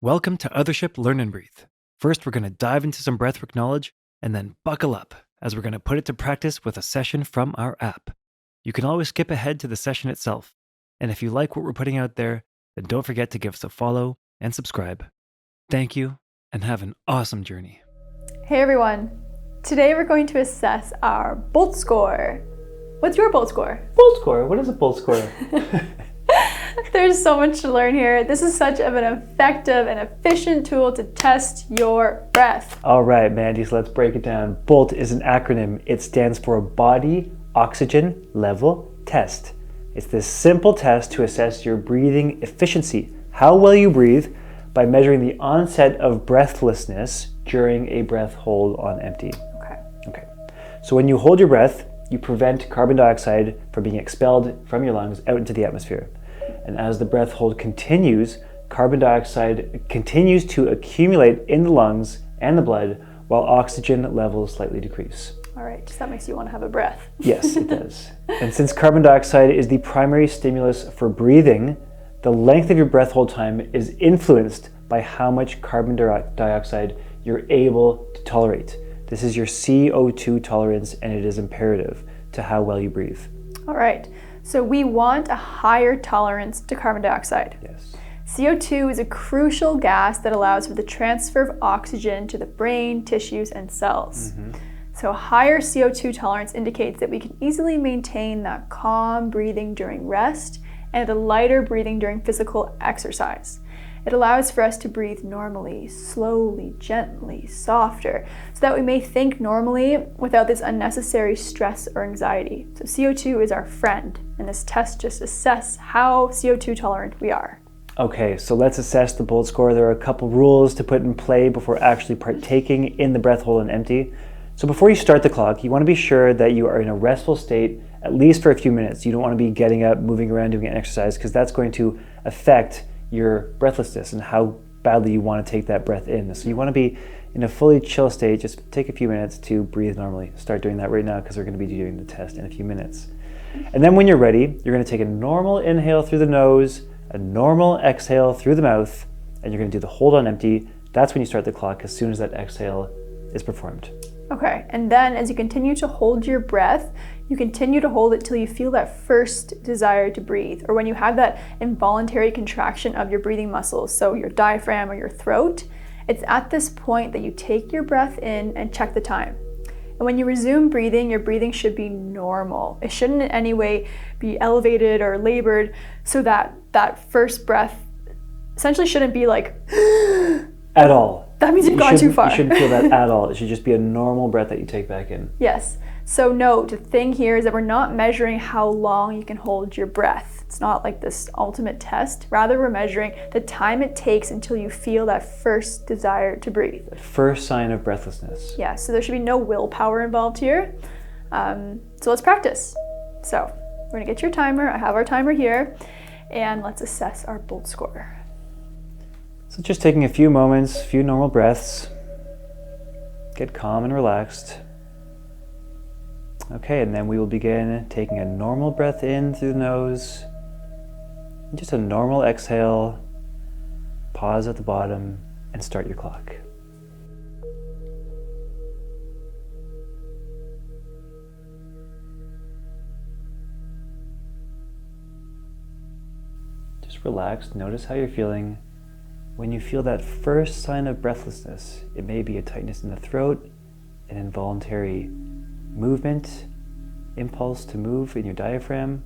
Welcome to Othership Learn and Breathe. First, we're going to dive into some breathwork knowledge and then buckle up as we're going to put it to practice with a session from our app. You can always skip ahead to the session itself. And if you like what we're putting out there, then don't forget to give us a follow and subscribe. Thank you and have an awesome journey. Hey everyone. Today we're going to assess our Bolt score. What's your Bolt score? Bolt score? What is a Bolt score? There's so much to learn here. This is such of an effective and efficient tool to test your breath. All right, Mandy, so let's break it down. BOLT is an acronym. It stands for Body Oxygen Level Test. It's this simple test to assess your breathing efficiency, how well you breathe, by measuring the onset of breathlessness during a breath hold on empty. Okay. So when you hold your breath, you prevent carbon dioxide from being expelled from your lungs out into the atmosphere. And as the breath hold continues, carbon dioxide continues to accumulate in the lungs and the blood while oxygen levels slightly decrease. All right, so that makes you want to have a breath. Yes, it does. And since carbon dioxide is the primary stimulus for breathing, the length of your breath hold time is influenced by how much carbon dioxide you're able to tolerate. This is your CO2 tolerance, and it is imperative to how well you breathe. All right, so we want a higher tolerance to carbon dioxide. Yes. CO2 is a crucial gas that allows for the transfer of oxygen to the brain, tissues, and cells. So a higher CO2 tolerance indicates that we can easily maintain that calm breathing during rest and a lighter breathing during physical exercise. It allows for us to breathe normally, slowly, gently, softer, so that we may think normally without this unnecessary stress or anxiety. So CO2 is our friend, and this test just assesses how CO2 tolerant we are. Okay, so let's assess the BOLT score. There are a couple rules to put in play before actually partaking in the breath hold on empty. So before you start the clock, you want to be sure that you are in a restful state, at least for a few minutes. You don't want to be getting up, moving around, doing an exercise, because that's going to affect your breathlessness and how badly you want to take that breath in. So you want to be in a fully chill state. Just take a few minutes to breathe normally. Start doing that right now because we're going to be doing the test in a few minutes. And then when you're ready, you're going to take a normal inhale through the nose, a normal exhale through the mouth, and you're going to do the hold on empty. That's when you start the clock, as soon as that exhale is performed. Okay, and then as you continue to hold your breath, you continue to hold it till you feel that first desire to breathe, or when you have that involuntary contraction of your breathing muscles, so your diaphragm or your throat. It's at this point that you take your breath in and check the time. And when you resume breathing, your breathing should be normal. It shouldn't in any way be elevated or labored, so that first breath essentially shouldn't be like at all. That means you've gone too far. You shouldn't feel that at all. It should just be a normal breath that you take back in. Yes. So note, the thing here is that we're not measuring how long you can hold your breath. It's not like this ultimate test. Rather, we're measuring the time it takes until you feel that first desire to breathe. The first sign of breathlessness. Yeah, so there should be no willpower involved here. So let's practice. So we're gonna get your timer. I have our timer here. And let's assess our BOLT score. So just taking a few moments, a few normal breaths. Get calm and relaxed. Okay, and then we will begin taking a normal breath in through the nose. Just a normal exhale. Pause at the bottom and start your clock. Just relax. Notice how you're feeling. When you feel that first sign of breathlessness, it may be a tightness in the throat, an involuntary movement, impulse to move in your diaphragm,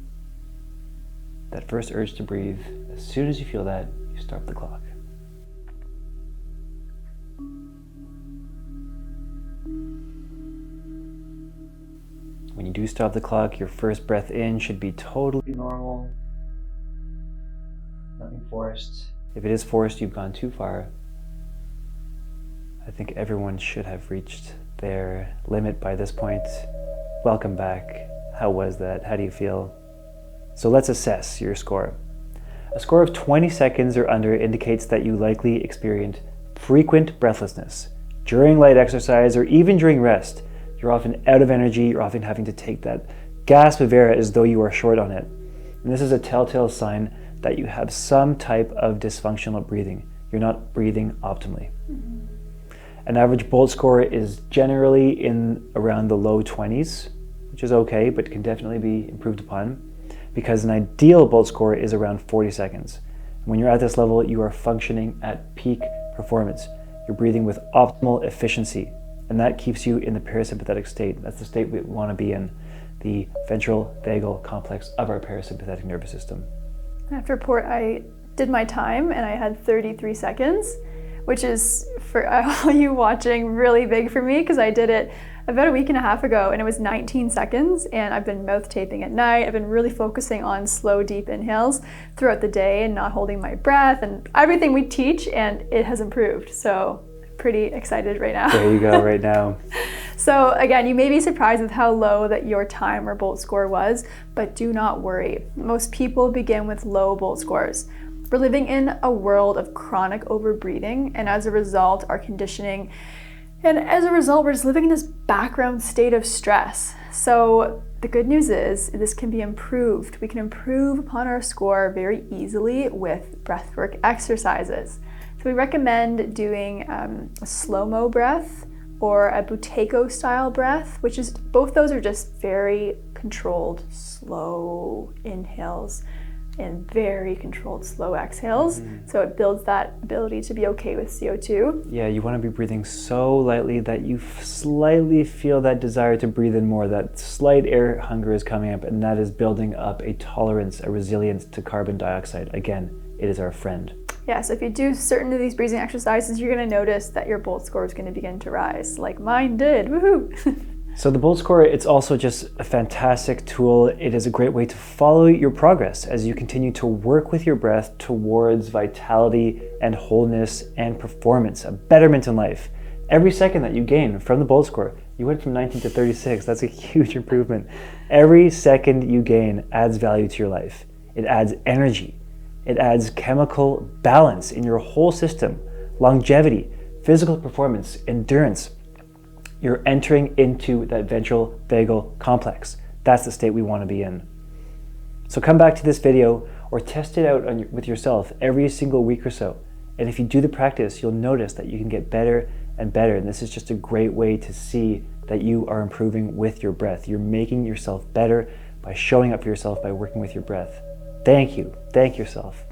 that first urge to breathe. As soon as you feel that, you start the clock. When you do stop the clock, your first breath in should be totally normal, nothing forced. If it is forced, you've gone too far. I think everyone should have reached their limit by this point. Welcome back. How was that? How do you feel? So let's assess your score. A score of 20 seconds or under indicates that you likely experienced frequent breathlessness. During light exercise or even during rest, you're often out of energy, you're often having to take that gasp of air as though you are short on it. And this is a telltale sign that you have some type of dysfunctional breathing. you're not breathing optimally. An average Bolt score is generally in around the low 20s, which is okay, but can definitely be improved upon, because an ideal Bolt score is around 40 seconds. And when you're at this level, you are functioning at peak performance. You're breathing with optimal efficiency, and that keeps you in the parasympathetic state. That's the state we want to be in, the ventral vagal complex of our parasympathetic nervous system. After report, I did my time and I had 33 seconds, which is, for all you watching, really big for me because I did it about a week and a half ago and it was 19 seconds, and I've been mouth taping at night. I've been really focusing on slow, deep inhales throughout the day and not holding my breath and everything we teach, and it has improved. So pretty excited right now. There you go, right now. So again, you may be surprised with how low that your time or Bolt score was, but do not worry. Most people begin with low Bolt scores. We're living in a world of chronic overbreathing, and as a result, our conditioning, and as a result, we're just living in this background state of stress. So the good news is this can be improved. We can improve upon our score very easily with breathwork exercises. So we recommend doing a slow-mo breath or a Buteyko style breath, which is, both those are just very controlled, slow inhales and very controlled, slow exhales. So it builds that ability to be okay with CO2. Yeah, you want to be breathing so lightly that you slightly feel that desire to breathe in more. That slight air hunger is coming up, and that is building up a tolerance, a resilience to carbon dioxide. Again, it is our friend. Yeah, so if you do certain of these breathing exercises, you're going to notice that your Bolt score is going to begin to rise, like mine did. Woohoo! So the Bolt score, it's also just a fantastic tool. It is a great way to follow your progress as you continue to work with your breath towards vitality and wholeness and performance, a betterment in life. Every second that you gain from the Bolt score, you went from 19 to 36. That's a huge improvement. Every second you gain adds value to your life. It adds energy. It adds chemical balance in your whole system, longevity, physical performance, endurance. You're entering into that ventral vagal complex. That's the state we want to be in. So come back to this video or test it out with yourself every single week or so. And if you do the practice, you'll notice that you can get better and better. And this is just a great way to see that you are improving with your breath. You're making yourself better by showing up for yourself, by working with your breath. Thank you. Thank yourself.